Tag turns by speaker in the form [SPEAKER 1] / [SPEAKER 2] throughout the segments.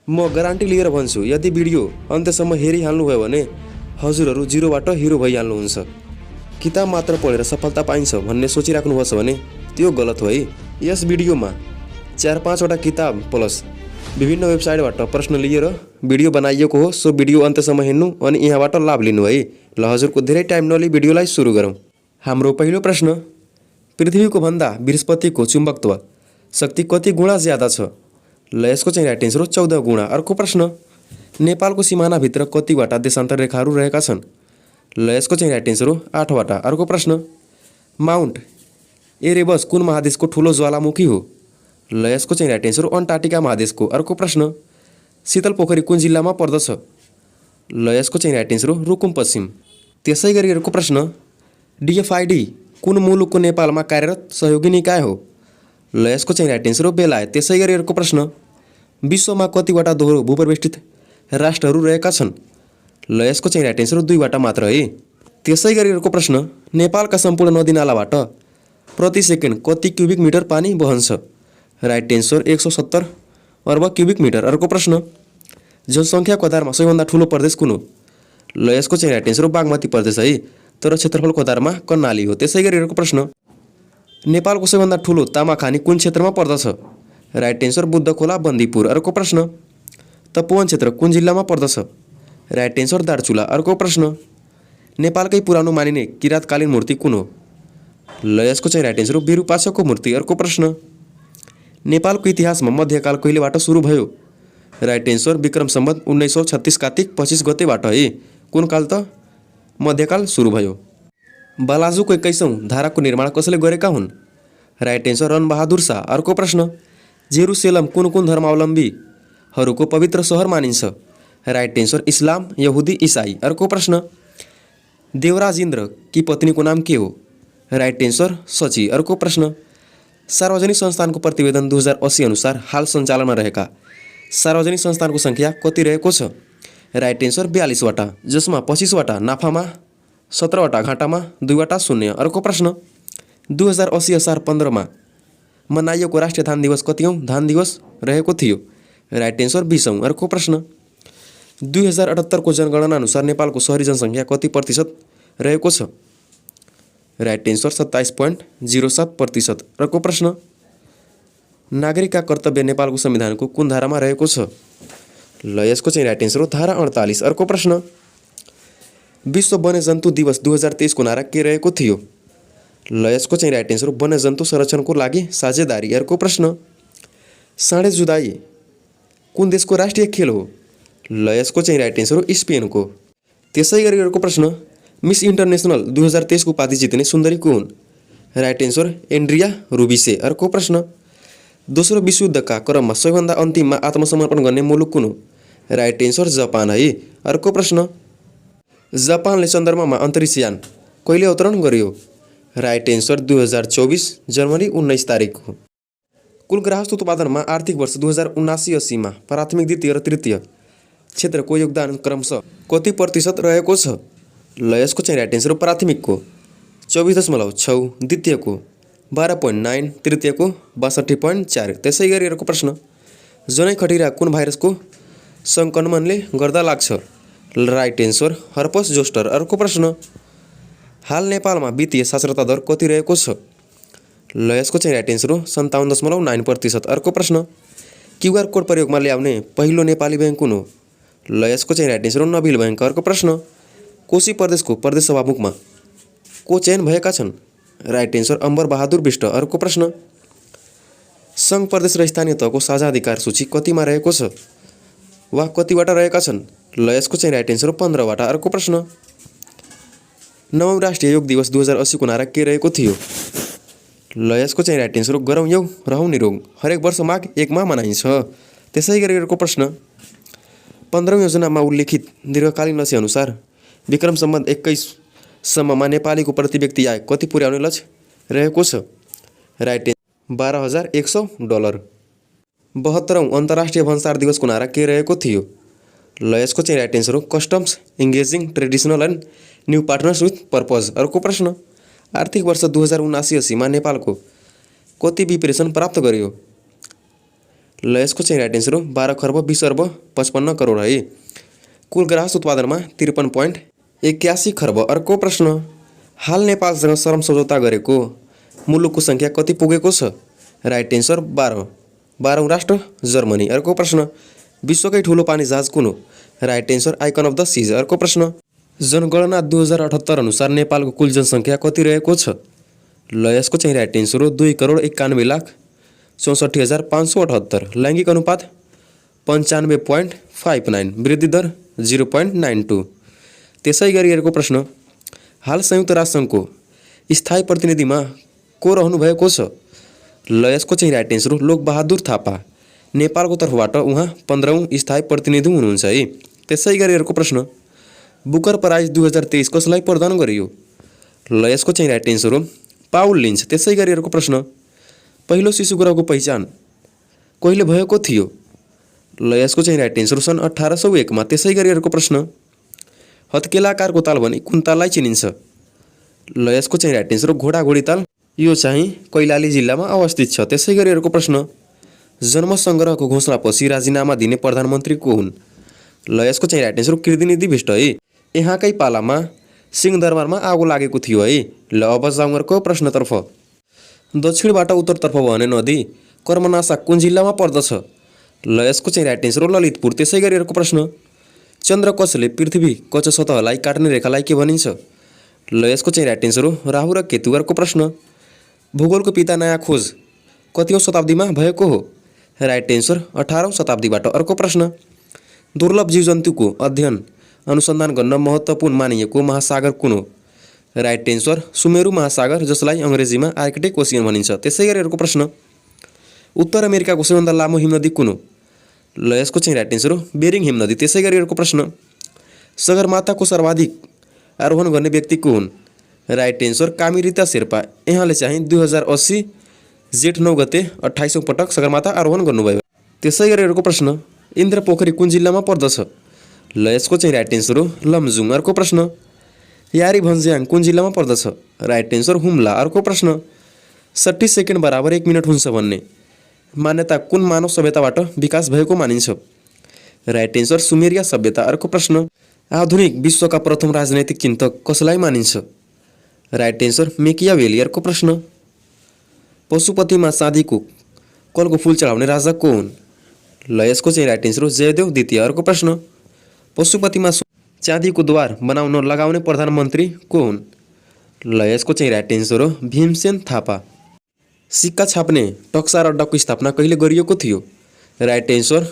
[SPEAKER 1] म ग्यारेन्टी लिएर भन्छु, यदि भिडियो अन्त्यसम्म हेरिहाल्नुभयो भने हजुरहरू जिरोबाट हिरो भइहाल्नुहुन्छ। किताब मात्र पढेर सफलता पाइन्छ भन्ने सोचिराख्नुभएको छ भने त्यो गलत हो है। यस भिडियोमा 4-5 वटा किताब प्लस विभिन्न वेबसाइटबाट प्रश्न लिएर भिडियो बनाइएको हो। सो भिडियो अन्त्यसम्म हेर्नु अनि यहाँबाट लाभ लिनु है। ल हजुरको धेरै टाइम नलिई भिडियोलाई सुरु गरौँ। हाम्रो पहिलो प्रश्न, पृथ्वीको भन्दा बृहस्पतिको चुम्बकत्व शक्ति कति गुणा ज्यादा छ? ल यसको चाहिँ राइट एन्सर हो 14 गुणा। अर्को प्रश्न, नेपालको सिमानाभित्र कतिवटा देशान्तर रेखाहरू रहेका छन्? ल यसको चाहिँ राइट एन्सर हो 8 वटा। अर्को प्रश्न, माउन्ट एरेबस कुन महादेशको ठुलो ज्वालामुखी हो? ल यसको चाहिँ राइट एन्सर हो अन्टार्कटिका महादेशको। अर्को प्रश्न, शीतल पोखरी कुन जिल्लामा पर्दछ? ल यसको चाहिँ राइट एन्सर हो रुकुम पश्चिम। त्यसै गरी अर्को प्रश्न, डिएफआइडी कुन मुलुकको नेपालमा कार्यरत सहयोगी निकाय हो? ल यसको चाहिँ राइट एन्सर हो बेलायत। त्यसै गरी अर्को प्रश्न, विश्वमा कतिवटा दोहोरो भूप्रवेष्टित राष्ट्रहरू रहेका छन्? ल यसको चाहिँ राइट एन्सर हो 2 वटा मात्र है। त्यसै गरी अर्को प्रश्न, नेपालका सम्पूर्ण नदीनालाबाट प्रति सेकेन्ड कति क्युबिक मिटर पानी बहन्छ? राइट एन्सर 170 अर्ब क्युबिक मिटर। अर्को प्रश्न, जनसङ्ख्याको आधारमा सबैभन्दा ठुलो प्रदेश कुन हो? ल यसको चाहिँ राइट एन्सर हो बागमती प्रदेश है, तर क्षेत्रफलको आधारमा कर्णाली हो। त्यसै गरी अर्को प्रश्न, नेपालको सबैभन्दा ठुलो तामाखानी कुन क्षेत्रमा पर्दछ? राइट एन्सर बुद्ध खोला बन्दीपुर। अर्को प्रश्न, तपोवन क्षेत्र कुन जिल्लामा पर्दछ? Right answer Darchula. अर्को प्रश्न, नेपालकै पुरानो मानिने किराँतकालीन मूर्ति कुन हो? ल यसको चाहिँ राइट एन्सर हो विरूपाक्षको मूर्ति। अर्को प्रश्न, नेपालको इतिहासमा मध्यकाल कहिलेबाट सुरु भयो? राइट एन्सर विक्रम सम्वत 1936 कार्तिक 25 गतेबाट है। कुन काल त मध्यकाल सुरु भयो। बालाजुको 21औं धाराको निर्माण कसले गरेका हुन्? Right answer Ranbahadur Shah. अर्को प्रश्न, जेरुसेलम कुन कुन धर्मावलम्बीहरूको पवित्र सहर मानिन्छ? राइट एन्सर इस्लाम, यहुदी, इसाई। अर्को प्रश्न, देवराज इन्द्र की पत्नीको नाम के हो? राइट एन्सर सची। अर्को प्रश्न, सार्वजनिक संस्थानको प्रतिवेदन 2080 अनुसार हाल सञ्चालनमा रहेका सार्वजनिक संस्थानको सङ्ख्या कति रहेको छ? राइट एन्सर 42 वटा, जसमा 25 वटा नाफामा, 17 वटा घाटामा, 2 वटा शून्य। अर्को प्रश्न, 2080 असार 15मा मनाइएको राष्ट्रिय धान दिवस कतिऔं धान दिवस रहेको थियो? राइट एन्सर 20औं। अर्को प्रश्न, 2078 को जनगणना अनुसार नेपालको शहरी जनसङ्ख्या कति प्रतिशत रहेको छ? Right answer 27.07%। अर्को प्रश्न, नागरिकका कर्तव्य नेपालको संविधानको कुन धारामा रहेको छ? ल यसको चाहिँ राइट एन्सर हो धारा 48। अर्को प्रश्न, विश्व वन्यजन्तु दिवस 2023 को नारा के रहेको थियो? ल यसको चाहिँ राइट एन्सर हो वन्यजन्तु संरक्षणको लागि साझेदारी। अर्को प्रश्न, साँढे जुधाइ कुन देशको राष्ट्रिय खेल हो? ल यसको चाहिँ राइट एन्सर हो स्पेनको। त्यसै गरी अर्को प्रश्न, मिस इन्टरनेसनल 2023 को उपाधि जित्ने सुन्दरी को हुन्? राइट एन्सर एन्ड्रिया रुबिसे। अर्को प्रश्न, दोस्रो विश्वयुद्धका क्रममा सबैभन्दा अन्तिममा आत्मसमर्पण गर्ने मुलुक कुन हो? राइट एन्सर जापान है। अर्को प्रश्न, जापानले चन्द्रमामा अन्तरिक्ष यान कहिले अवतरण गर्यो? राइट एन्सर 2024 जनवरी 19 तारिक हो। कुल ग्राहस्थ उत्पादनमा आर्थिक वर्ष 2079-80 मा प्राथमिक, द्वितीय र तृतीय क्षेत्रको योगदान क्रमशः कति प्रतिशत रहेको छ? ल यसको चाहिँ राइट एन्सर हो प्राथमिकको 24.6, द्वितीयको 12.9, तृतीयको 62.4। त्यसै गरी अर्को प्रश्न, जनै खटिरा कुन भाइरसको सङ्क्रमणले गर्दा लाग्छ? Right answer herpes zoster. अर्को प्रश्न, हाल नेपालमा वित्तीय साक्षरता दर कति रहेको छ? ल यसको चाहिँ राइट एन्सर हो 57.9%। अर्को प्रश्न, क्युआर कोड प्रयोगमा ल्याउने पहिलो नेपाली ब्याङ्क कुन हो? ल यसको चाहिँ राइट एन्सर हो नबिल ब्याङ्क। अर्को प्रश्न, कोशी प्रदेशको प्रदेश सभामुखमा को चयन भएका छन्? राइट एन्सर अम्बर बहादुर बिष्ट। अर्को प्रश्न, सङ्घ प्रदेश र स्थानीय तहको साझा अधिकार सूची कतिमा रहेको छ वा कतिवटा रहेका छन्? ल यसको चाहिँ राइट एन्सर हो 15 वटा। अर्को प्रश्न, 9औं राष्ट्रिय योग दिवस 2080 को नारा के रहेको थियो? ल यसको चाहिँ राइट एन्सर हो गरौँ योग रहौँ निरोग। हरेक वर्ष माघ 1 मा मनाइन्छ। त्यसै गरी अर्को प्रश्न, 15औं योजनामा उल्लेखित दीर्घकालीन लक्ष्य अनुसार विक्रम सम्वत 21 सम्ममा नेपालीको प्रति व्यक्ति आय कति पुर्याउने लक्ष्य रहेको छ? Right answer $12,100। 72औं अन्तर्राष्ट्रिय भन्सार दिवसको नारा के रहेको थियो? ल यसको चाहिँ राइट एन्सर हो customs engaging traditional and new partners with purpose. अर्को प्रश्न, आर्थिक वर्ष 2079-80 मा नेपालको कति विप्रेसन प्राप्त गर्यो? ल यसको चाहिँ राइट एन्सर हो 12 खर्ब 20 अर्ब 55 करोड है। कुल ग्राहस उत्पादनमा 53.81 खर्ब। अर्को प्रश्न, हाल नेपालसँग श्रम सम्झौता गरेको मुलुकको सङ्ख्या कति पुगेको छ? Right answer 12। 12औं राष्ट्र जर्मनी। अर्को प्रश्न, विश्वकै ठुलो पानी जहाज कुन हो? Right answer icon of the seas. अर्को प्रश्न, जनगणना 2078 अनुसार नेपालको कुल जनसङ्ख्या कति रहेको छ? ल यसको चाहिँ राइट एन्सर हो 2,91,64,578। लैङ्गिक अनुपात 95.59। वृद्धि दर 0.92। त्यसै गरी अर्को प्रश्न, हाल संयुक्त राष्ट्रसङ्घको स्थायी प्रतिनिधिमा को रहनु भएको छ? ल यसको चाहिँ राइट एन्सर हो लोकबहादुर थापा। नेपालको तर्फबाट उहाँ 15औं स्थायी प्रतिनिधि हुनुहुन्छ है। त्यसै गरी अर्को प्रश्न, बुकर प्राइज 2023 कसलाई प्रदान गरियो? ल यसको चाहिँ राइट एन्सर हो पाउल लिन्च। त्यसै गरी अर्को प्रश्न, पहिलो शिशु ग्रहको पहिचान कहिले भएको थियो? ल यसको चाहिँ राइट एन्सर सन् 1801 मा। त्यसै गरी अर्को प्रश्न, हत्केला आकारको ताल भनी कुन ताललाई चिनिन्छ? ल यसको चाहिँ राइट एन्सर घोडाघोडी ताल। यो चाहिँ कैलाली जिल्लामा अवस्थित छ। त्यसै गरी अर्को प्रश्न, जन्म सङ्ग्रहको घोषणापछि राजीनामा दिने प्रधानमन्त्री को हुन्? ल यसको चाहिँ राइट एन्सर कृतिनिधि विष्ट है। यहाँकै पालामा सिंहदरबारमा आगो लागेको थियो है। ल अब जाउँ अर्को प्रश्नतर्फ। दक्षिणबाट उत्तरतर्फ बहने नदी कर्मनाशा कुन जिल्लामा पर्दछ? ल यसको चाहिँ राइट एन्सर हो ललितपुर। त्यसै गरी अर्को प्रश्न, चन्द्र कक्षले पृथ्वी कक्ष सतहलाई काट्ने रेखालाई के भनिन्छ? ल यसको चाहिँ राइट एन्सर हो राहु र केतु। अर्को प्रश्न, भूगोलको पिता नयाँ खोज कतिौं शताब्दीमा भएको हो? राइट एन्सर 18औं शताब्दीबाट। अर्को प्रश्न, दुर्लभ जीवजन्तुको अध्ययन अनुसन्धान गर्न महत्त्वपूर्ण मानिएको महासागर कुन हो? राइट एन्सर सुमेरु महासागर, जसलाई अङ्ग्रेजीमा आर्कटिक ओसियन भनिन्छ। त्यसै गरी अर्को प्रश्न, उत्तर अमेरिकाको सबैभन्दा लामो हिमनदी कुन हो? ल यसको चाहिँ राइट एन्सर हो बेरिङ हिमनदी। त्यसै गरी अर्को प्रश्न, सगरमाथाको सर्वाधिक आरोहण गर्ने व्यक्ति को हुन्? Right answer Kami Rita Sherpa. यहाँले चाहिँ 2080 जेठ 9 गते 28औं पटक सगरमाथा आरोहण गर्नुभयो। त्यसै गरी अर्को प्रश्न, इन्द्र पोखरी कुन जिल्लामा पर्दछ? ल यसको चाहिँ राइट एन्सर हो लमजुङ। अर्को प्रश्न, यारी भन्ज्याङ कुन जिल्लामा पर्दछ? Right answer Humla. अर्को प्रश्न, 60 सेकेन्ड बराबर 1 मिनट हुन्छ भन्ने मान्यता कुन मानव सभ्यताबाट विकास भएको मानिन्छ? राइट एन्सर सुमेरिया सभ्यता। अर्को प्रश्न, आधुनिक विश्वका प्रथम राजनैतिक चिन्तक कसलाई मानिन्छ? Right answer Machiavelli. अर्को प्रश्न, पशुपतिमा चाँदीको कलको फुल चढाउने राजा को हुन्? ल यसको चाहिँ राइट एन्सर हो जयदेव द्वितीय। अर्को प्रश्न, पशुपतिमा चाँदीको द्वार बनाउन लगाउने प्रधानमन्त्री को हुन्? ल यसको चाहिँ राइट एन्सर हो भीमसेन थापा। सिक्का छाप्ने टक्सार अड्डाको स्थापना कहिले गरिएको थियो? राइट एन्सर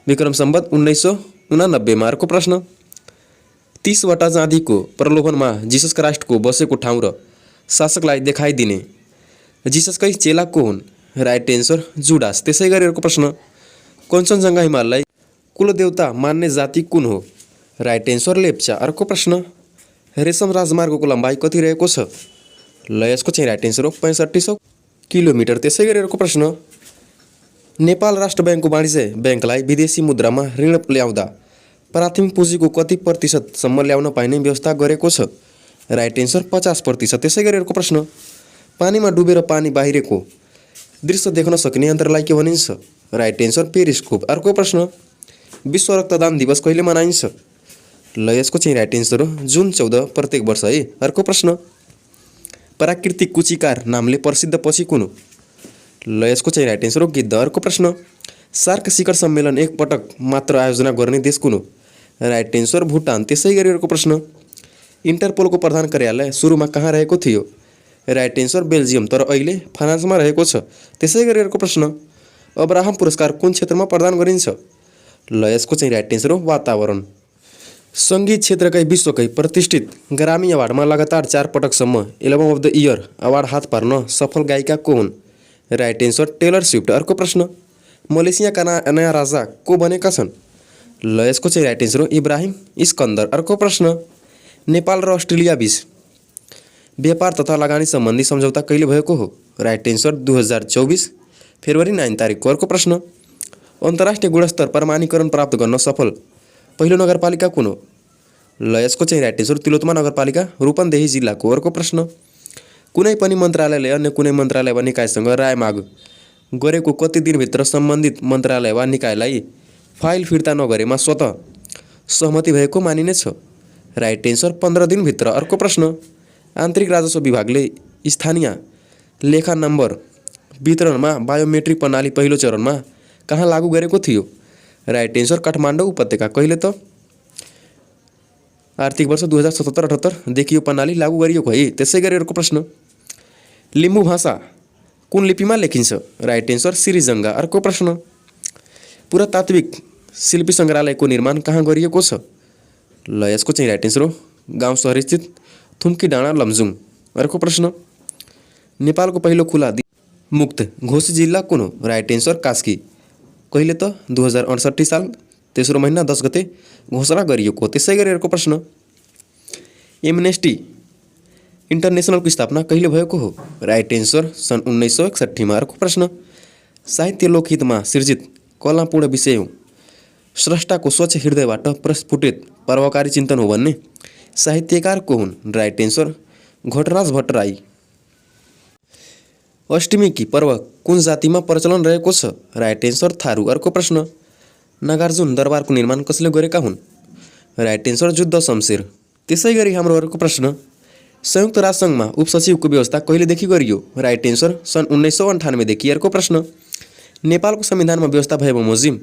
[SPEAKER 1] विक्रम सम्वत 1989 मा। अर्को प्रश्न, 30 वटा चाँदीको प्रलोभनमा जिसस क्राइस्टको बसेको ठाउँ र शासकलाई देखाइदिने जिससकै चेला को हुन्? Right answer Judas. त्यसै गरी अर्को प्रश्न, कञ्चनजङ्घा हिमाललाई कुलदेवता मान्ने जाति कुन हो? Right answer Lepcha. अर्को प्रश्न, रेशम राजमार्गको लम्बाइ कति रहेको छ? ल यसको चाहिँ राइट एन्सर हो 6500 किलोमिटर। त्यसै गरी अर्को प्रश्न, नेपाल राष्ट्र ब्याङ्कको वाणिज्य ब्याङ्कलाई विदेशी मुद्रामा ऋण ल्याउँदा प्राथमिक पुँजीको कति प्रतिशतसम्म ल्याउन पाइने व्यवस्था गरेको छ? Right answer 50%। त्यसै गरी अर्को प्रश्न, पानीमा डुबेर पानी बाहिरको दृश्य देख्न सक्ने यन्त्रलाई के भनिन्छ? Right answer periscope. अर्को प्रश्न, विश्व रक्तदान दिवस कहिले मनाइन्छ? ल यसको चाहिँ राइट एन्सर हो जुन 14 प्रत्येक वर्ष है। अर्को प्रश्न, प्राकृतिक कुचिकार नामले प्रसिद्ध पक्षी कुन हो? ल यसको चाहिँ राइट एन्सर हो गिद्ध। अर्को प्रश्न, सार्क शिखर सम्मेलन एक पटक मात्र आयोजना गर्ने देश कुन हो? Right answer Bhutan. त्यसै गरी अर्को प्रश्न, इन्टरपोलको प्रधान कार्यालय सुरुमा कहाँ रहेको थियो? राइट एन्सर बेल्जियम, तर अहिले फ्रान्समा रहेको छ। त्यसै गरी अर्को प्रश्न, अब्राहम पुरस्कार कुन क्षेत्रमा प्रदान गरिन्छ? ल यसको चाहिँ राइट एन्सर हो वातावरण। सङ्गीत क्षेत्रकै विश्वकै प्रतिष्ठित ग्रामी अवार्डमा लगातार 4 पटकसम्म album of the year award हात पार्न सफल गायिका को हुन्? Right answer Taylor Swift. अर्को प्रश्न, मलेसियाका नयाँ राजा को बनेका छन्? ल यसको चाहिँ राइट एन्सर हो इब्राहिम इस्कन्दर। अर्को प्रश्न, नेपाल र अस्ट्रेलिया बीच व्यापार तथा लगानी सम्बन्धी सम्झौता कहिले भएको हो? राइट एन्सर 2024 फेब्रुअरी 9 तारिकको। अर्को प्रश्न, अन्तर्राष्ट्रिय गुणस्तर प्रमाणीकरण प्राप्त गर्न सफल पहिलो नगरपालिका कुन हो? ल यसको चाहिँ राइट एन्सर तिलोत्तमा नगरपालिका रूपन्देही जिल्लाको। अर्को प्रश्न, कुनै पनि मन्त्रालयले अन्य कुनै मन्त्रालय वा निकायसँग राय माग गरेको कति दिनभित्र सम्बन्धित मन्त्रालय वा निकायलाई फाइल फिर्ता नगरेमा स्वतः सहमति भएको मानिनेछ? राइट एन्सर 15 दिनभित्र। अर्को प्रश्न, आन्तरिक राजस्व विभागले स्थानीय लेखा नम्बर वितरणमा बायोमेट्रिक प्रणाली पहिलो चरणमा कहाँ लागू गरेको थियो? राइट एन्सर काठमाडौँ उपत्यका। कहिले त? आर्थिक वर्ष 2077-78 देखि यो प्रणाली लागू गरिएको है। त्यसै गरी अर्को प्रश्न, लिम्बू भाषा कुन लिपिमा लेखिन्छ? Right answer Sirijanga. अर्को प्रश्न, पुरातात्विक शिल्पी सङ्ग्रहालयको निर्माण कहाँ गरिएको छ? ल यसको चाहिँ राइट एन्सर हो गाउँ सहर स्थित थुम्की डाँडा लमजुङ। अर्को प्रश्न, नेपालको पहिलो खुला मुक्त घोषित जिल्ला कुन हो? Right answer Kaski. कहिले त? 2068 साल तेस्रो महिना 10 गते घोषणा गरिएको। त्यसै गरी अर्को प्रश्न, एमनेस्टी इन्टरनेसनलको स्थापना कहिले भएको हो? राइट एन्सर सन् 1961 मा। अर्को प्रश्न, साहित्य लोकहितमा सृजित कलापूर्ण विषय हो, स्रष्टाको स्वच्छ हृदयबाट प्रस्फुटित परोपकारी चिन्तन हो भन्ने साहित्यकार को हुन्? Right answer Ghatraj Bhattarai. अष्टमी पर्व कुन जातिमा प्रचलन रहेको छ? Right answer Tharu. अर्को प्रश्न, नागार्जुन दरबारको निर्माण कसले गरेका हुन्? Right answer Juddha Shamsher. त्यसै गरी हाम्रो अर्को प्रश्न, संयुक्त राष्ट्रसङ्घमा उपसचिवको व्यवस्था कहिलेदेखि गरियो? राइट एन्सर सन् 1998 देखि। अर्को प्रश्न, नेपालको संविधानमा व्यवस्था भए बमोजिम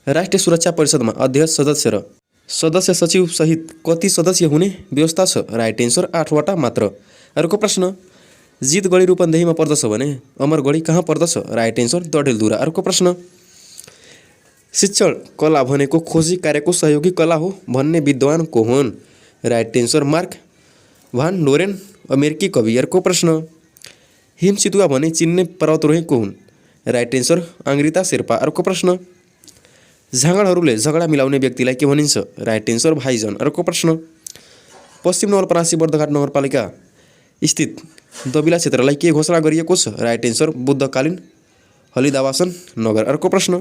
[SPEAKER 1] राष्ट्रिय सुरक्षा परिषदमा अध्यक्ष सदस्य र सदस्य सचिव सहित कति सदस्य हुने व्यवस्था छ? राइट एन्सर 8 वटा मात्र। अर्को प्रश्न, जितगढी रूपन्देहीमा पर्दछ भने अमरगढी कहाँ पर्दछ? Right answer Dadeldhura. अर्को प्रश्न, शिक्षण कला भनेको खोजी कार्यको सहयोगी कला हो भन्ने विद्वान को हुन्? राइट एन्सर मार्क भान डोरेन, अमेरिकी कवि। अर्को प्रश्न, हिमचितुवा भने चिन्ने पर्वतारोही को हुन्? Right answer Ang Rita Sherpa. अर्को प्रश्न, झाँगडहरूले झगडा मिलाउने व्यक्तिलाई के भनिन्छ? राइट एन्सर भाइजन। अर्को प्रश्न, पश्चिम नवलपरासी बर्दघाट नगरपालिका स्थित दबिला क्षेत्रलाई के घोषणा गरिएको छ? राइट एन्सर बुद्धकालीन हलिदावासन नगर। अर्को प्रश्न,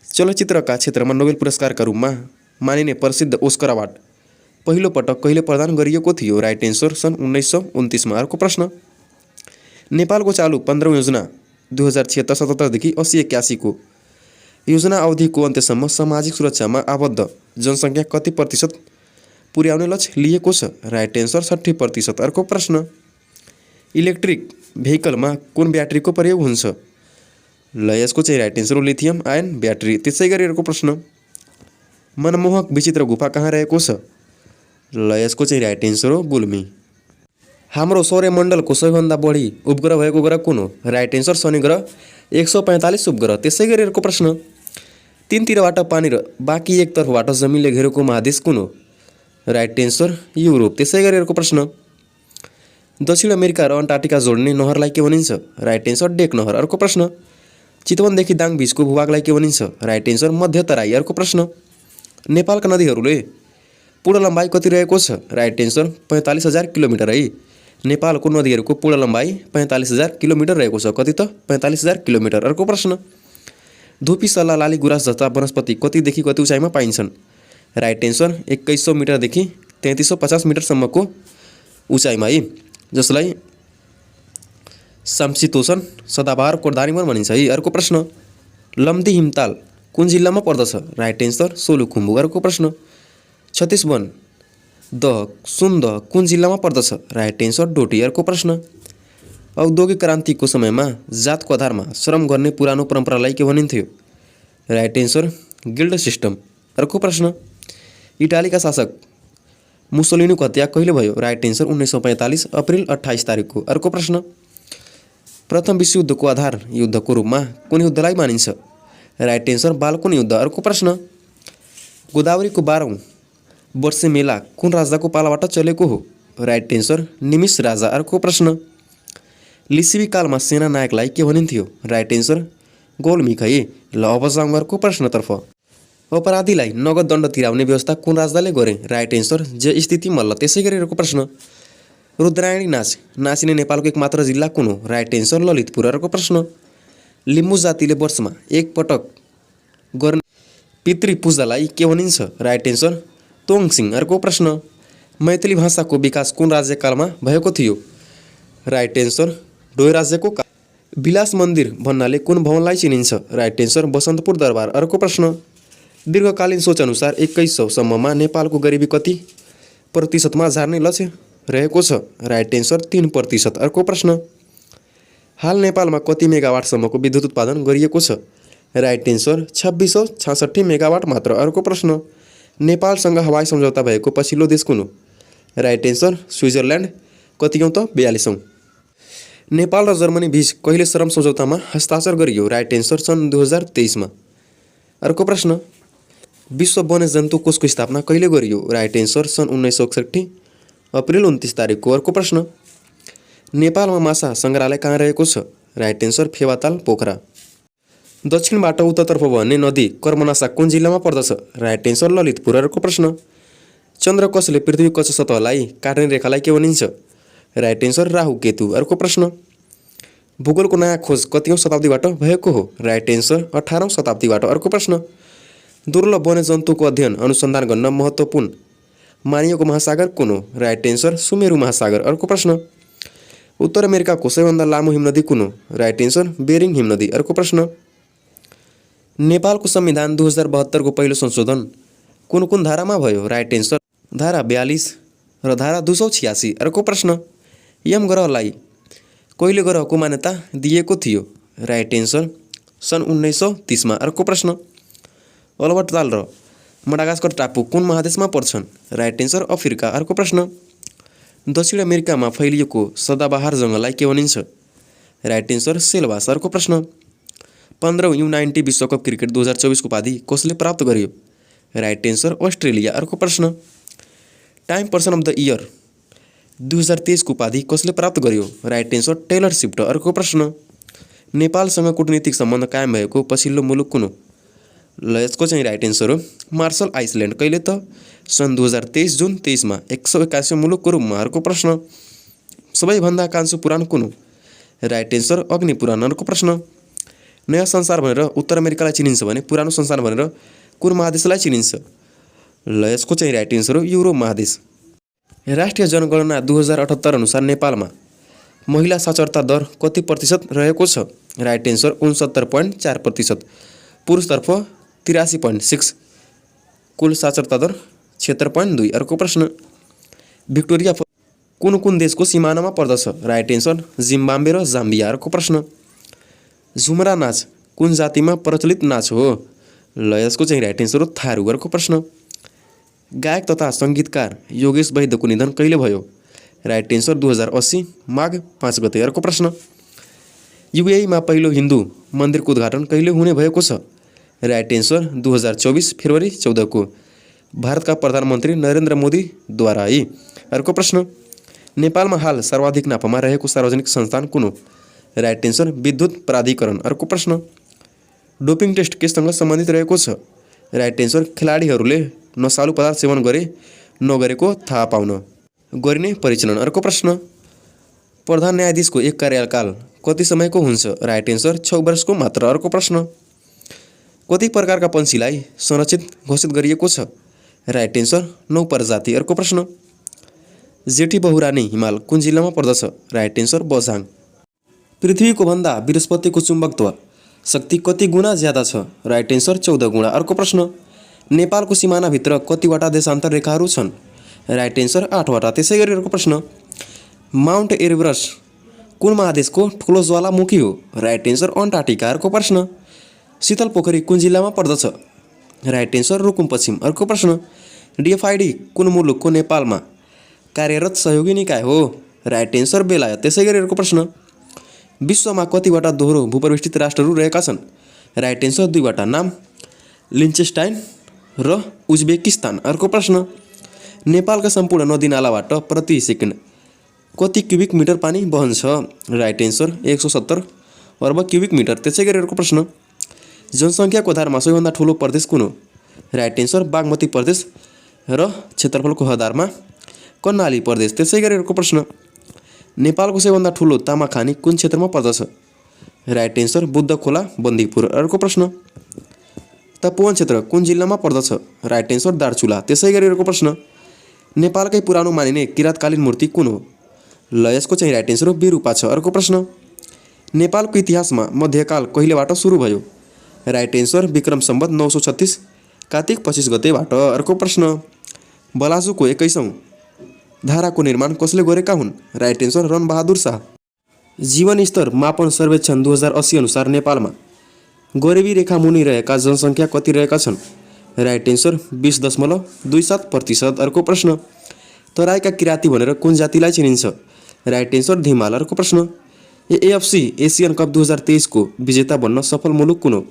[SPEAKER 1] चलचित्रका क्षेत्रमा नोबेल पुरस्कारका रूपमा मानिने प्रसिद्ध ओस्कर अवार्ड पहिलो पटक कहिले प्रदान गरिएको थियो? राइट एन्सर सन् 1929 मा। अर्को प्रश्न, नेपालको चालु 15औं योजना 2076-77 देखि 80-81 को योजना अवधिको अन्त्यसम्म सामाजिक सुरक्षामा आबद्ध जनसङ्ख्या कति प्रतिशत पुर्याउने लक्ष्य लिएको छ? Right answer 60%। अर्को प्रश्न, इलेक्ट्रिक भेहिकलमा कुन ब्याट्रीको प्रयोग हुन्छ? ल यसको चाहिँ राइट एन्सर हो लिथियम आयन ब्याट्री। त्यसै गरी अर्को प्रश्न, मनमोहक विचित्र गुफा कहाँ रहेको छ? ल यसको चाहिँ राइट एन्सर हो गुल्मी। हाम्रो सौर्यमण्डलको सबैभन्दा बढी उपग्रह भएको ग्रह कुन हो? राइट एन्सर शनि ग्रह 145 उपग्रह। त्यसै गरी अर्को प्रश्न, तीनतिरबाट पानी र बाँकी एक तर्फबाट जमिनले घेरेको महादेश कुन हो? Right answer Europe. त्यसै गरी अर्को प्रश्न, दक्षिण अमेरिका र अन्टार्कटिका जोड्ने नहरलाई के भनिन्छ? राइट एन्सर डेक नहर। अर्को प्रश्न, चितवनदेखि दाङ बीचको भूभागलाई के भनिन्छ? राइट एन्सर मध्य तराई। अर्को प्रश्न, नेपालका नदीहरूले पूर्ण लम्बाइ कति रहेको छ? राइट एन्सर 45,000 किलोमिटर है। नेपालको नदीहरूको पूर्ण लम्बाइ 45,000 किलोमिटर रहेको छ। कति त? 45,000 किलोमिटर। अर्को प्रश्न, धुपी सल्ला लाली गुराँस जस्ता वनस्पति कतिदेखि कति उचाइमा पाइन्छन्? राइट एन्सर 2100 मिटरदेखि 3350 मिटरसम्मको उचाइमा है, जसलाई समशीतोष्ण सदाबहार कोरधारी वन भनिन्छ है। अर्को प्रश्न, लम्दी हिमताल कुन जिल्लामा पर्दछ? Right answer Solukhumbu. अर्को प्रश्न, छत्तीसवन दह सुन्दह कुन जिल्लामा पर्दछ? Right answer Doti. अर्को प्रश्न, औद्योगिक क्रान्तिको समयमा जातको आधारमा श्रम गर्ने पुरानो परम्परालाई के भनिन्थ्यो? Right answer guild system. अर्को प्रश्न, इटालीका शासक मुसोलिनीको हत्या कहिले भयो? राइट एन्सर 1945 अप्रिल 28 तारिकको। अर्को प्रश्न, प्रथम विश्वयुद्धको आधार युद्धको रूपमा कुन युद्धलाई मानिन्छ? राइट एन्सर बाल्कुन युद्ध। अर्को प्रश्न, गोदावरीको 12औं वर्षे मेला कुन राजाको पालाबाट चलेको हो? राइट एन्सर निमिष राजा। अर्को प्रश्न, लिसिबी कालमा सेना नायकलाई के भनिन्थ्यो? राइट एन्सर गोलमिख है। ल अब जाउँ अर्को प्रश्नतर्फ। अपराधीलाई नगद दण्ड तिराउने व्यवस्था कुन राजाले गरे? राइट एन्सर जय स्थिति मल्ल। त्यसै गरी अर्को प्रश्न, रुद्रायणी नाच नाचिने नेपालको एकमात्र जिल्ला कुन हो? Right answer Lalitpur. अर्को प्रश्न, लिम्बू जातिले वर्षमा एक पटक गर्ने पितृ पूजालाई के भनिन्छ? राइट एन्सर तोङसिङ। अर्को प्रश्न, मैथिली भाषाको विकास कुन राज्यकालमा भएको थियो? राइट एन्सर डोय राज्यको विलास मन्दिर भन्नाले कुन भवनलाई चिनिन्छ? राइट एन्सर बसन्तपुर दरबार। अर्को प्रश्न, दीर्घकालीन सोच अनुसार 2100 सम्ममा नेपालको गरिबी कति प्रतिशतमा झार्ने लक्ष्य रहेको छ? Right answer 3%। अर्को प्रश्न, हाल नेपालमा कति मेगावाटसम्मको विद्युत उत्पादन गरिएको छ? राइट एन्सर 2666 मेगावाट मात्र। अर्को प्रश्न, नेपालसँग हवाई सम्झौता भएको पछिल्लो देश कुन हो? Right answer Switzerland. कतिऔँ त? 42औँ। नेपाल र जर्मनी बीच कहिले श्रम सम्झौतामा हस्ताक्षर गरियो? राइट एन्सर सन् 2023मा। अर्को प्रश्न, विश्व वन्यजन्तु कोषको स्थापना कहिले गरियो? राइट एन्सर सन् 1961 अप्रिल 29 तारिकको। अर्को प्रश्न, नेपालमा माछा सङ्ग्रहालय कहाँ रहेको छ? Right answer Phewa Tal Pokhara. दक्षिणबाट उत्तरतर्फ बहने नदी कर्मनासा कुन जिल्लामा पर्दछ? Right answer Lalitpur. अर्को प्रश्न, चन्द्र कक्षले पृथ्वी कक्ष सतहलाई काट्ने रेखालाई के भनिन्छ? Right answer Rahu Ketu. अर्को प्रश्न, भूगोलको नयाँ खोज कतिऔँ शताब्दीबाट भएको हो? राइट एन्सर 18औँ शताब्दीबाट। अर्को प्रश्न, दुर्लभ वन्यजन्तुको अध्ययन अनुसन्धान गर्न महत्त्वपूर्ण मानिएको महासागर कुन हो? राइट एन्सर सुमेरु महासागर। अर्को प्रश्न, उत्तर अमेरिकाको सबैभन्दा लामो हिमनदी कुन हो? राइट एन्सर बेरिङ हिमनदी। अर्को प्रश्न, नेपालको संविधान 2072 को पहिलो संशोधन कुन कुन धारामा भयो? राइट एन्सर धारा 42 र धारा 286। अर्को प्रश्न, यम ग्रहलाई कहिले ग्रहको मान्यता दिएको थियो? राइट एन्सर सन् 1930मा। अर्को प्रश्न, अल्बर्ट ताल र मडागास्कर टापु कुन महादेशमा पर्छन्? Right answer Africa. अर्को प्रश्न, दक्षिण अमेरिकामा फैलिएको सदाबहार जङ्गललाई के भनिन्छ? Right answer selvas. अर्को प्रश्न, 15औँ U90 विश्वकप क्रिकेट 2024 को उपाधि कसले प्राप्त गर्यो? Right answer Australia. अर्को प्रश्न, Time Person of the Year 2023 को उपाधि कसले प्राप्त गर्यो? Right answer Taylor Swift. अर्को प्रश्न, नेपालसँग कूटनीतिक सम्बन्ध कायम भएको पछिल्लो मुलुक कुन हो? ल यसको चाहिँ राइट एन्सर हो मार्शल आइसल्यान्ड। कहिले त? सन् 2023 जुन 23मा 181औं मुलुकको रूपमा। अर्को प्रश्न, सबैभन्दा कान्छो पुराण कुन हो? राइट एन्सर अग्नि पुराण। अर्को प्रश्न, नयाँ संसार भनेर उत्तर अमेरिकालाई चिनिन्छ भने पुरानो संसार भनेर कुन महादेशलाई चिनिन्छ? ल यसको चाहिँ राइट एन्सर हो युरोप महादेश। राष्ट्रिय जनगणना 2078 अनुसार नेपालमा महिला साक्षरता दर कति प्रतिशत रहेको छ? Right answer 69.4%। पुरुषतर्फ 83.6, कुल साक्षरता दर 76.2। अर्को प्रश्न, भिक्टोरिया कुन कुन देशको सिमानामा पर्दछ? राइट एन्सर जिम्बाब्वे र जाम्बिया। अर्को प्रश्न, झुमरा नाच कुन जातिमा प्रचलित नाच हो? ल यसको चाहिँ राइट एन्सर हो थारू। अर्को प्रश्न, गायक तथा सङ्गीतकार योगेश वैद्यको निधन कहिले भयो? राइट एन्सर 2080 माघ 5 गते। अर्को प्रश्न, युएईमा पहिलो हिन्दू मन्दिरको उद्घाटन कहिले हुने भएको छ? राइट एन्सर 2024 फेब्रुअरी 14 को भारतका प्रधानमन्त्री नरेन्द्र मोदीद्वारा है। अर्को प्रश्न, नेपालमा हाल सर्वाधिक नाफामा रहेको सार्वजनिक संस्थान कुन हो? राइट एन्सर विद्युत प्राधिकरण। अर्को प्रश्न, डोपिङ टेस्ट केसँग सम्बन्धित रहेको छ? राइट एन्सर खेलाडीहरूले नशालु पदार्थ सेवन गरे नगरेको थाहा पाउन गरिने परीक्षण। अर्को प्रश्न, प्रधान न्यायाधीशको एक कार्यकाल कति समयको हुन्छ? राइट एन्सर 6 वर्षको मात्र। अर्को प्रश्न, कति प्रकारका पन्छीलाई संरक्षित घोषित गरिएको छ? राइट एन्सर 9 प्रजाति। अर्को प्रश्न, जेठी बहुरानी हिमाल कुन जिल्लामा पर्दछ? Right answer Bajhang. पृथ्वीको भन्दा बृहस्पतिको चुम्बकत्व शक्ति कति गुणा ज्यादा छ? राइट एन्सर 14 गुणा। अर्को प्रश्न, नेपालको सिमानाभित्र कतिवटा देशान्तर रेखाहरू छन्? राइट एन्सर 8वटा। त्यसै गरी अर्को प्रश्न, माउन्ट एभरेस्ट कुन महादेशको ठुलो ज्वालामुखी हो? Right answer Antarctica. अर्को प्रश्न, शीतल पोखरी कुन जिल्लामा पर्दछ? राइट एन्सर रुकुम पश्चिम। अर्को प्रश्न, डिएफआइडी कुन मुलुकको नेपालमा कार्यरत सहयोगी निकाय हो? राइट एन्सर बेलायत। त्यसै गरी अर्को प्रश्न, विश्वमा कतिवटा दोहोरो भूपरिवेष्टित राष्ट्रहरू रहेका छन्? राइट एन्सर 2वटा। नाम लिन्चेस्टाइन र उज्बेकिस्तान। अर्को प्रश्न, नेपालका सम्पूर्ण नदीनालाबाट प्रति सेकेन्ड कति क्युबिक मिटर पानी बहन्छ? राइट एन्सर 170 अर्ब क्युबिक मिटर। त्यसै गरी अर्को प्रश्न, जनसङ्ख्याको आधारमा सबैभन्दा ठुलो प्रदेश कुन हो? राइट एन्सर बागमती प्रदेश र क्षेत्रफलको आधारमा कर्णाली प्रदेश। त्यसै गरी अर्को प्रश्न, नेपालको सबैभन्दा ठुलो तामाखानी कुन क्षेत्रमा पर्दछ? राइट एन्सर बुद्ध खोला बन्दीपुर। अर्को प्रश्न, तपोवन क्षेत्र कुन जिल्लामा पर्दछ? Right answer Darchula. त्यसै गरी अर्को प्रश्न, नेपालकै पुरानो मानिने किराँतकालीन मूर्ति कुन हो? ल यसको चाहिँ राइट एन्सर हो विरूपा छ। अर्को प्रश्न, नेपालको इतिहासमा मध्यकाल कहिलेबाट सुरु भयो? राइट एन्सर विक्रम सम्वत 936 कार्तिक 25 गतेबाट। अर्को प्रश्न, बलाजुको 21औं धाराको निर्माण कसले गरेका हुन्? Right answer Ranbahadur Shah. जीवन स्तर मापन सर्वेक्षण 2080 अनुसार नेपालमा गरिबी रेखा मुनि रहेका जनसङ्ख्या कति रहेका छन्? Right answer 20.27%। अर्को प्रश्न, तराईका किराँती भनेर कुन जातिलाई चिनिन्छ? Right answer Dhimal. अर्को प्रश्न, एएफसी एसियन कप 2023 को विजेता बन्न सफल मुलुक कुन हो?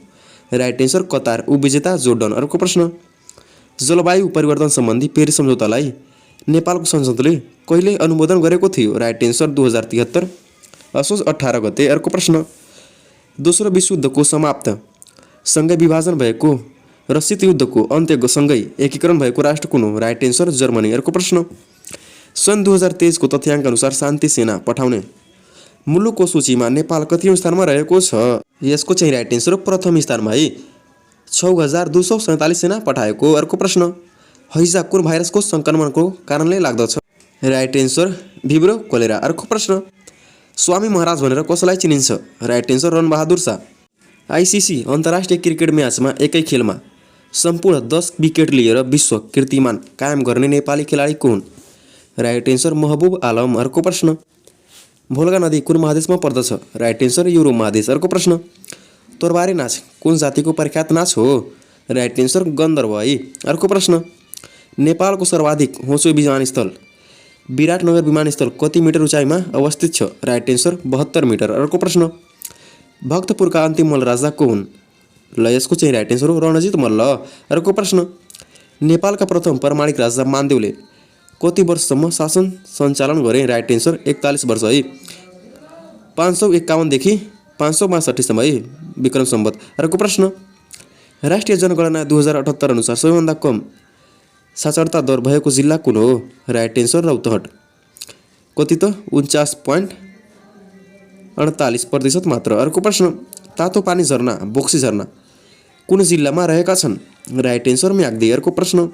[SPEAKER 1] राइट एन्सर कतार, उपविजेता जोर्डन। अर्को प्रश्न, जलवायु परिवर्तन सम्बन्धी पेरिस सम्झौतालाई नेपालको संसदले कहिले अनुमोदन गरेको थियो? राइट एन्सर 2073 असोज 18 गते। अर्को प्रश्न, दोस्रो विश्वयुद्धको समाप्त सँगै विभाजन भएको र शीत युद्धको अन्त्य सँगै एकीकरण भएको राष्ट्र कुन हो? Right answer Germany. अर्को प्रश्न, सन् 2023 को तथ्याङ्क अनुसार शान्ति सेना पठाउने मुलुकको सूचीमा नेपाल कतिौं स्थानमा रहेको छ? यसको चाहिँ राइट एन्सर प्रथम स्थानमा है, 6247 सेना पठाएको। अर्को प्रश्न, हैजा कुन भाइरसको सङ्क्रमणको कारणले लाग्दछ? Right answer vibrio cholera. अर्को प्रश्न, स्वामी महाराज भनेर कसलाई चिनिन्छ? Right answer Ranbahadur Shah. ICC अन्तर्राष्ट्रिय क्रिकेट म्याचमा एकै खेलमा सम्पूर्ण 10 विकेट लिएर विश्व कीर्तिमान कायम गर्ने नेपाली खेलाडी को हुन्? राइट एन्सर महबुब आलम। अर्को प्रश्न, भोल्गा नदी कुन महादेशमा पर्दछ? राइट एन्सर युरोप महादेश। अर्को प्रश्न, तोरबारे नाच कुन जातिको प्रख्यात नाच हो? राइट एन्सर गन्धर्व है। अर्को प्रश्न, नेपालको सर्वाधिक होचो विमानस्थल विराटनगर विमानस्थल कति मिटर उचाइमा अवस्थित छ? Right answer 72 metre. अर्को प्रश्न, भक्तपुरका अन्तिम मल्ल राजा को हुन्? ल यसको चाहिँ राइट एन्सर हो रणजित मल्ल। अर्को प्रश्न, नेपालका प्रथम प्रामाणिक राजा मानदेवले कति वर्षसम्म शासन सञ्चालन गरे? राइट एन्सर 41 वर्ष है, 551 देखि 562 सम्म है, विक्रम सम्वत। अर्को प्रश्न, राष्ट्रिय जनगणना 2078 अनुसार सबैभन्दा कम साक्षरता दर भएको जिल्ला कुन हो? राइट एन्सर रौतहट, कति त 49.48% मात्र। अर्को प्रश्न, तातो पानी झरना बोक्सी झरना कुन जिल्लामा रहेका छन्? Right answer Myagdi. अर्को प्रश्न,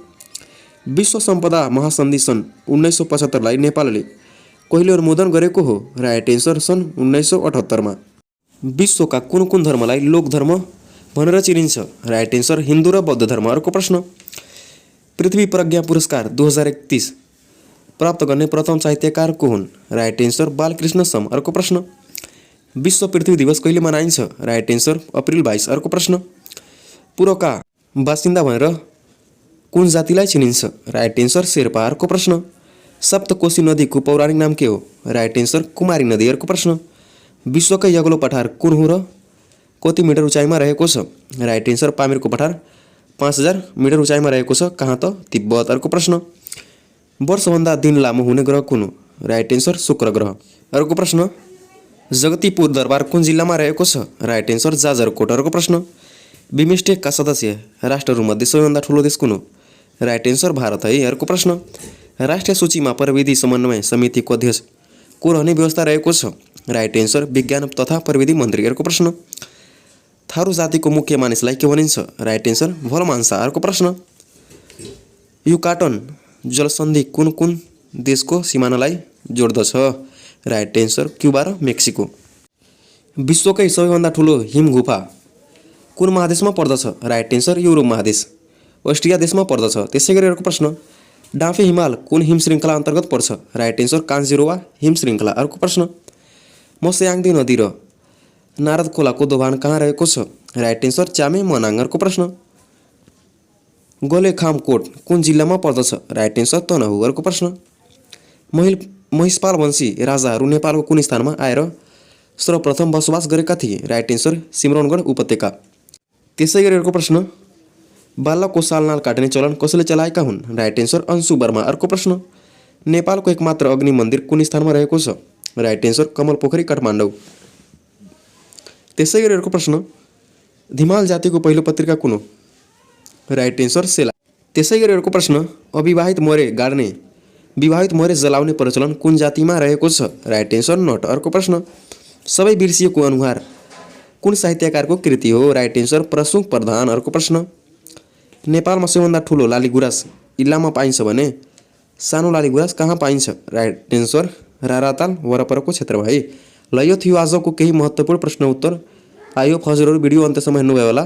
[SPEAKER 1] विश्व सम्पदा महासन्धि सन् 1975 लाई नेपालले कहिले अनुमोदन गरेको हो? राइट एन्सर सन् 1978 मा। विश्वका कुन कुन धर्मलाई लोक धर्म भनेर चिनिन्छ? राइट एन्सर हिन्दू र बौद्ध धर्म। अर्को प्रश्न, पृथ्वी प्रज्ञा पुरस्कार 2031 प्राप्त गर्ने प्रथम साहित्यकार को हुन्? Right answer Balkrishna Sama. अर्को प्रश्न, विश्व पृथ्वी दिवस कहिले मनाइन्छ? Right answer April 22। अर्को प्रश्न, पुरका बासिन्दा भनेर कुन जातिलाई चिनिन्छ? Right answer Sherpa. अर्को प्रश्न, सप्तकोशी नदीको पौराणिक नाम के हो? राइट एन्सर कुमारी नदी। अर्को प्रश्न, विश्वकै अग्लो पठार कुन हो र कति मिटर उचाइमा रहेको छ? राइट एन्सर पामेरको पठार 5000 मिटर उचाइमा रहेको छ, कहाँ त? तिब्बत। अर्को प्रश्न, वर्षभन्दा दिन लामो हुने ग्रह कुन हो? राइट एन्सर शुक्र ग्रह। अर्को प्रश्न, जगतीपुर दरबार कुन जिल्लामा रहेको छ? Right answer Jajarkot. अर्को प्रश्न, बिमस्टेकका सदस्य राष्ट्रहरूमध्ये सबैभन्दा ठुलो देश कुन हो? राइट एन्सर भारत है। अर्को प्रश्न, राष्ट्रिय सूचीमा प्रविधि समन्वय समितिको अध्यक्ष को रहने व्यवस्था रहेको छ? राइट एन्सर विज्ञान तथा प्रविधि मन्त्री। अर्को प्रश्न, थारू जातिको मुख्य मानिसलाई के भनिन्छ? राइट एन्सर भलमान्सा। अर्को प्रश्न, युकाटन जलसन्धि कुन कुन देशको सिमानालाई जोड्दछ? राइट एन्सर क्युबा र मेक्सिको। विश्वकै सबैभन्दा ठुलो हिम गुफा कुन महादेशमा पर्दछ? राइट एन्सर युरोप महादेश, अस्ट्रिया देशमा पर्दछ। त्यसै गरी अर्को प्रश्न, डाँफे हिमाल कुन हिम श्रृङ्खला अन्तर्गत पर्छ? राइट एन्सर कान्जिरोवा हिम श्रृङ्खला। अर्को प्रश्न, मस्याङदी नदी र नारद खोलाको दोभान कहाँ रहेको छ? Right answer Chame Manang. अर्को प्रश्न, गोलेखामकोट कुन जिल्लामा पर्दछ? Right answer Tanahun. अर्को प्रश्न, महिषपाल वंशी राजाहरू नेपालको कुन स्थानमा आएर सर्वप्रथम बसोबास गरेका थिए? राइट एन्सर सिमरौनगढ उपत्यका। त्यसै गरी अर्को प्रश्न, बालकको सालनाल काट्ने चलन कसले चलाएका हुन्? Right answer Anshu Varma. अर्को प्रश्न, नेपालको एकमात्र अग्नि मन्दिर कुन स्थानमा रहेको छ? राइट एन्सर कमल पोखरी काठमाडौँ। त्यसै गरी अर्को प्रश्न, धिमाल जातिको पहिलो पत्रिका कुन हो? राइट एन्सर सेला। त्यसै गरी अर्को प्रश्न, अविवाहित मरे गाड्ने विवाहित मरे जलाउने प्रचलन कुन जातिमा रहेको छ? Right answer Nat. अर्को प्रश्न, सबै बिर्सिएको अनुहार कुन साहित्यकारको कृति हो? Right answer Prasung Pradhan. अर्को प्रश्न, नेपालमा सबैभन्दा ठुलो लालीगुराँस इल्लामा पाइन्छ भने सानो लालीगुराँस कहाँ पाइन्छ? राइट एन्सर राराताल वरपरको क्षेत्रमा है, ल यो थियो आजको केही महत्त्वपूर्ण प्रश्न उत्तर। आई होप हजुरहरू भिडियो अन्त्यसम्म हेर्नुभयो होला।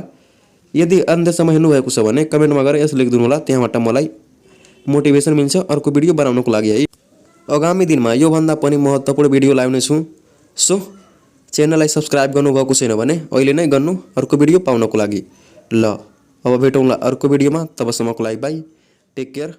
[SPEAKER 1] यदि अन्त्यसम्म हेर्नुभएको छ भने कमेन्टमा गएर यस लेखिदिनु होला, त्यहाँबाट मलाई मोटिभेसन मिल्छ अर्को भिडियो बनाउनको लागि है। आगामी दिनमा योभन्दा पनि महत्त्वपूर्ण भिडियो ल्याउने छु। सो च्यानललाई सब्सक्राइब गर्नुभएको छैन भने अहिले नै गर्नु अर्को भिडियो पाउनको लागि। ल अब भेटौँला अर्को भिडियोमा, तबसम्मको लागि बाई, टेक केयर।